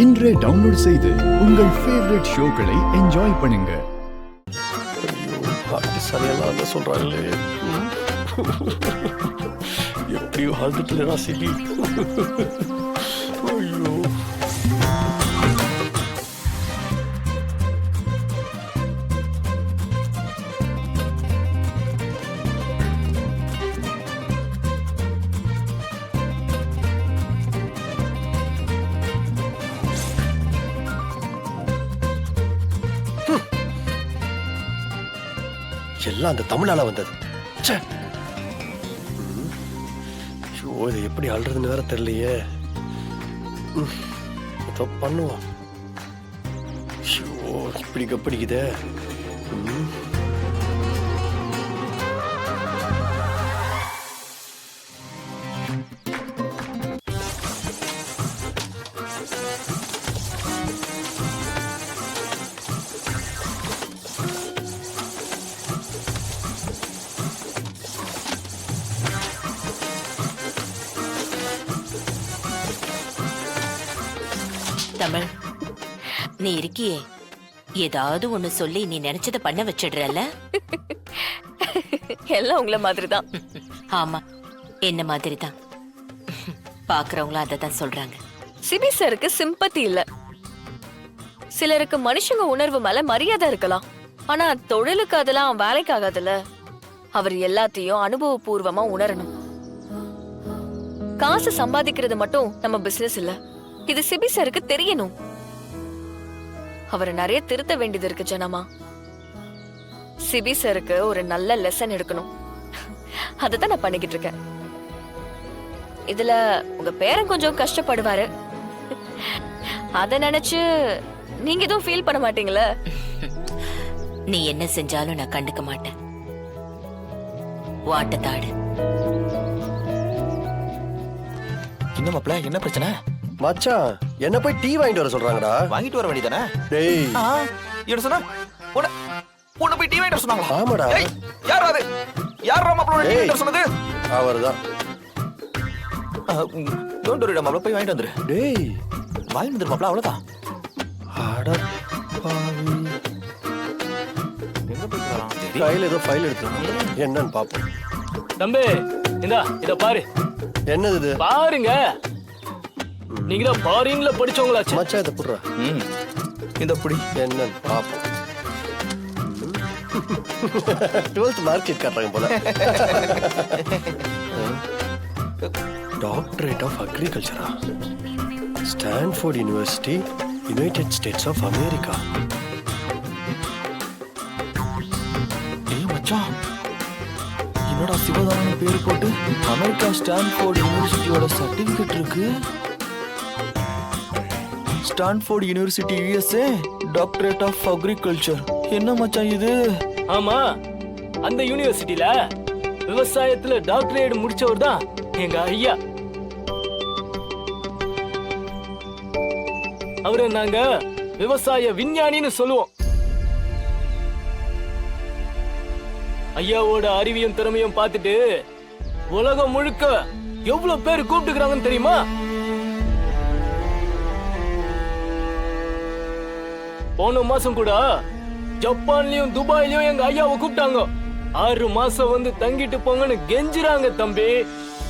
இன்றே டவுன்லோட் செய்து உங்கள் ஃபேவரட் ஷோக்களை என்ஜாய் பண்ணுங்க. சரியெல்லாம் சொல்றாங்களே, எப்படியோ வாழ்ந்துட்டு சிபி. ஐயோ, எல்லாம் அந்த தமிழால வந்தது. இதை எப்படி அழுறதுன்னு வேற தெரியலையே. ஏதோ பண்ணுவோம். இப்படி கப்படிக்குதே. தமிழ், நீ இருக்கியே, ஏதாவது ஒண்ணு சொல்லி நீ நினைச்சத பண்ண வச்சிடுறல. எல்லாம் உங்களை மாதிரிதான். ஆமா, என்ன மாதிரிதான். பாக்குறவங்களும் அததான் சொல்றாங்க. சிபி சாருக்கு சிம்பத்தி இல்ல. சிலருக்கு மனுஷங்க உணர்வு மேல மரியாதை இருக்கலாம், ஆனா தொழிலுக்கு அதெல்லாம் வேலைக்கு ஆகாதுல்ல. அவர் எல்லாத்தையும் அனுபவபூர்வமா உணரணும். காசு சம்பாதிக்கிறது மட்டும் நம்ம பிசினஸ் இல்ல, இது சிபி சாருக்கு தெரியணும். அவரை நிறைய திருத்த வேண்டியது இருக்கு ஜனமா. சிபி சாருக்கு ஒரு நல்ல லெசன் எடுக்கணும். அததான் நான் பண்ணிக்கிட்டு இருக்கேன். இதுல உங்க பேரன் கொஞ்சம் கஷ்டப்படுவாரு. அத நினைச்சு நீங்க எதுவும் ஃபீல் பண்ண மாட்டீங்களா? நீ என்ன செஞ்சாலும் நான் கண்டுக்க மாட்டேன். வாட்டத்தாடு. என்ன மாப்ள, என்ன பிரச்சனை? மச்சான், என்ன போய் டீ வாங்கிட்டு வர சொல்றாங்கடா. வாங்கிட்டு வர வேண்டியதானே? டேய், என்ன சொன்னா? உன்னை போய் டீ வாங்கிட்டு வர சொன்னாங்களா? ஆமாடா. யார் அது? யார் மாப்ள டீ வாங்கிட்டு வர சொன்னது? அவர்தான். டோன்ட் வரி மாப்ள, போய் வாங்கிட்டு வந்துரு. டேய், வாங்கிட்டு வந்துரு மாப்ள, அவ்வளவுதான். அட பாவி. எங்க போய் வரான்? கையில ஏதோ ஃபைல் எடுத்து என்னன்னு பாப்போம். தம்பி, இந்தா இத பாரு. என்னது இது? பாருங்க, நீங்க தான் ஃபாரின்ல படிச்சவங்களாச்சு. மச்சான், இத புடுறா. இந்த புடி என்னன்னு பாப்போம். 12th மார்க்கெட் காட்டுறாங்க போல. டாக்டரேட் ஆஃப் அக்ரிகல்ச்சரா, Stanford university, United States of America. ஏய் மச்சான், என்னடா சிவதானன் பேர் போட்டு அமெரிக்கா ஸ்டான்ஃபோர்ட் யூனிவர்சிட்டியோட சர்டிபிகேட் இருக்கு. Stanford university USA doctorate of agriculture. என்ன மச்சான் இது? ஆமா, அந்த யூனிவர்சிட்டில விவசாயத்துல டாக்டரேட் முடிச்சவர் தான் எங்க ஐயா. அவரை நாங்க விவசாய விஞ்ஞானின்னு சொல்லுவோம். ஐயாவோட அறிவியும் திறமையும் பார்த்துட்டு உலகம் முழுக்க எவ்வளவு பேர் கூப்பிட்டுக்கிறாங்கன்னு தெரியுமா? போன மாசம் கூட ஜப்பான்லயும் துபாயிலயும் எங்க ஐயாவை கூப்பிட்டாங்க. 6 மாசம் வந்து தங்கிட்டு போங்கன்னு கெஞ்சுறாங்க தம்பி.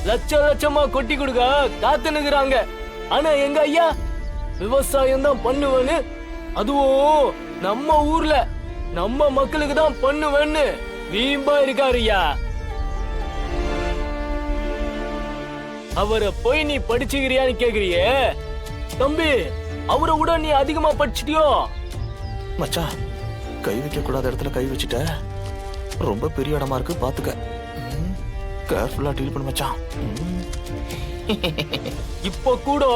லட்ச லட்சமா கொட்டி கொடுக்க காத்துனுக்குறாங்க. ஆனா எங்க ஐயா விவசாயம் தான் பண்ணுவேன்னு, அதுவும் நம்ம ஊர்ல நம்ம மக்களுக்கு தான் பண்ணுவேன்னு வீம்பா இருக்காரு ஐயா. அவரை போய் நீ படிச்சுக்கிறியான்னு கேக்குறியே தம்பி, அவரை விட நீ அதிகமா படிச்சிட்டியோ? மச்சான், கை வைக்க கூடாத இடத்துல கை வச்சுட்ட. ரொம்ப பெரிய இடமா இருக்கு, பாத்துக்க. கேர்ஃபுல்லா டீல் பண்ணு மச்சான். இப்ப கூட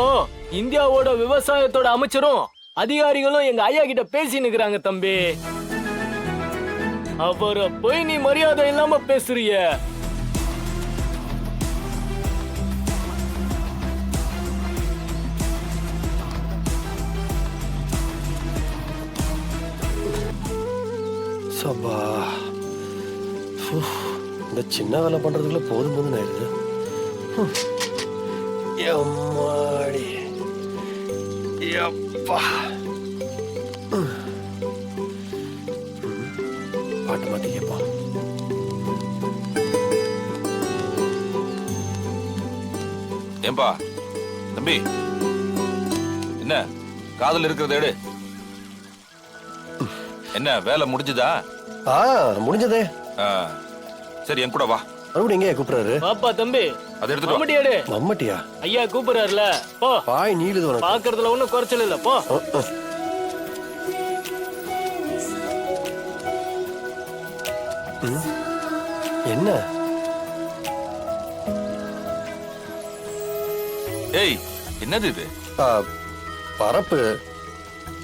இந்தியாவோட விவசாயத்தோட அமைச்சரும் அதிகாரிகளும் எங்க ஐயா கிட்ட பேசி நிக்கிறாங்க தம்பி. அவரை போய் நீ மரியாதை இல்லாம பேசுறிய. சபா, இந்த சின்ன வேலை பண்றதுக்குள்ள போதும் போதும் ஆயிடுது. எம்மாடி, பாட்டு மாத்தி கேப்பா. ஏம்பா தம்பி, என்ன காதல் இருக்கிறத எடு. என்ன வேலை முடிஞ்சுதா? முடிஞ்சதே. சரி, என் கூட வா. மறுபடியும் எங்க கூப்பிடுறாரு? பாப்பா தம்பி, அதை எடுத்துட்டு வா. மம்முட்டியாடு மம்மட்டியா? ஐயா கூப்பிடுறாருல, போ. பாய் நீளுது உனக்கு. பாக்குறதுல ஒண்ணும் குறைச்சல் இல்ல, போ. என்ன? ஏய், என்னது இது? பரப்பு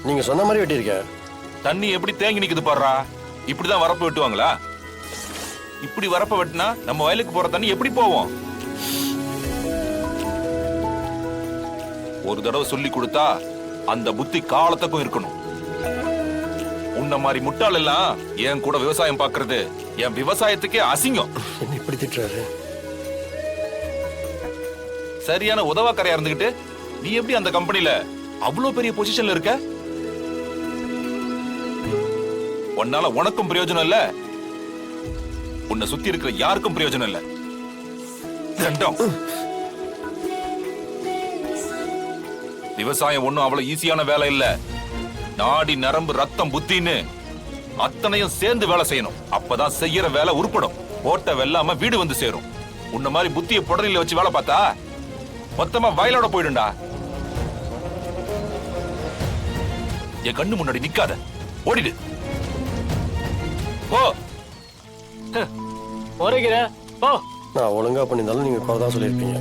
நீங்க சொன்ன மாதிரி வெட்டியிருக்க. தண்ணி எப்படி தேங்கி நிக்குது பாருடா. இப்படிதான் வரப்பு வெட்டுவாங்களா? இப்படி வரப்ப வெட்டினா நம்ம வயலுக்கு போற தண்ணி எப்படி போவோம்? ஒரு தடவை சொல்லி கொடுத்தா அந்த புத்தி காலத்துக்கும் இருக்கணும். உன்ன மாதிரி முட்டாள் எல்லாம் என் கூட விவசாயம் பாக்குறது என் விவசாயத்துக்கே அசிங்கம். என்ன இப்படி திட்டுறாரு? சரியான உதவாக்கரையா இருந்துகிட்டு நீ எப்படி அந்த கம்பெனில அவ்வளவு பெரிய பொசிஷன்ல இருக்க? உன்னால உனக்கும் பிரயோஜனம் இல்ல, உன்னை சுத்தி இருக்கிற யாருக்கும் பிரயோஜனம் இல்ல. தண்டம். விவசாயம் ஒண்ணும் அவ்வளவு ஈஸியான வேலை இல்ல. நாடி நரம்பு ரத்தம் புத்தின்னு அத்தனையும் சேர்ந்து வேலை செய்யணும். அப்பதான் செய்யற வேலை உருப்படும். போட்ட வெல்லாம வீடு வந்து சேரும். உன்ன மாதிரி புத்திய புடரில வச்சு வேலை பார்த்தா மொத்தமா வயலோட போயிடும்டா. என் கண்ணு முன்னாடி நிக்காத, ஓடிடு. போ. உரைக்கிற, போ. நான் ஒழுங்கா பண்ணியிருந்தாலும் நீங்க குறைதான் சொல்லியிருப்பீங்க.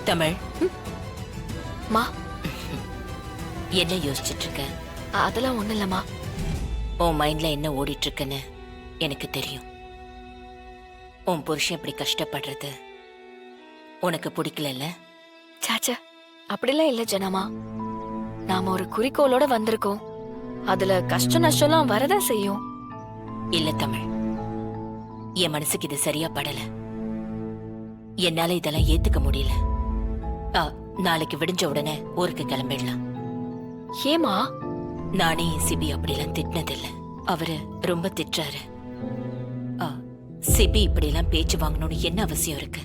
தமிழ், மா, என்ன யோசிச்சுட்டு இருக்க? அதெல்லாம் ஒண்ணு இல்லம்மா. உன் மைண்ட்ல என்ன ஓடிட்டு இருக்குன்னு எனக்கு தெரியும். உன் புருஷன் இப்படி கஷ்டப்படுறது உனக்கு பிடிக்கல? சாச்சா, அப்படிலாம் இல்ல ஜனமா. நாம ஒரு குறிக்கோளோட வந்திருக்கோம். அதுல கஷ்ட நஷ்டம்லாம் வரதான் செய்யும். இல்ல தமிழ், என் மனசுக்கு இது சரியா படல. என்னால இதெல்லாம் ஏத்துக்க முடியல. நாளைக்கு விடிஞ்ச உடனே ஊருக்கு கிளம்பிடலாம். ஏமா? நானே சிபி அப்படிலாம் திட்டினதில்ல. அவரு ரொம்ப திட்டுறாரு. சிபி இப்படி எல்லாம் பேச்சு வாங்கணும்னு என்ன அவசியம் இருக்கு?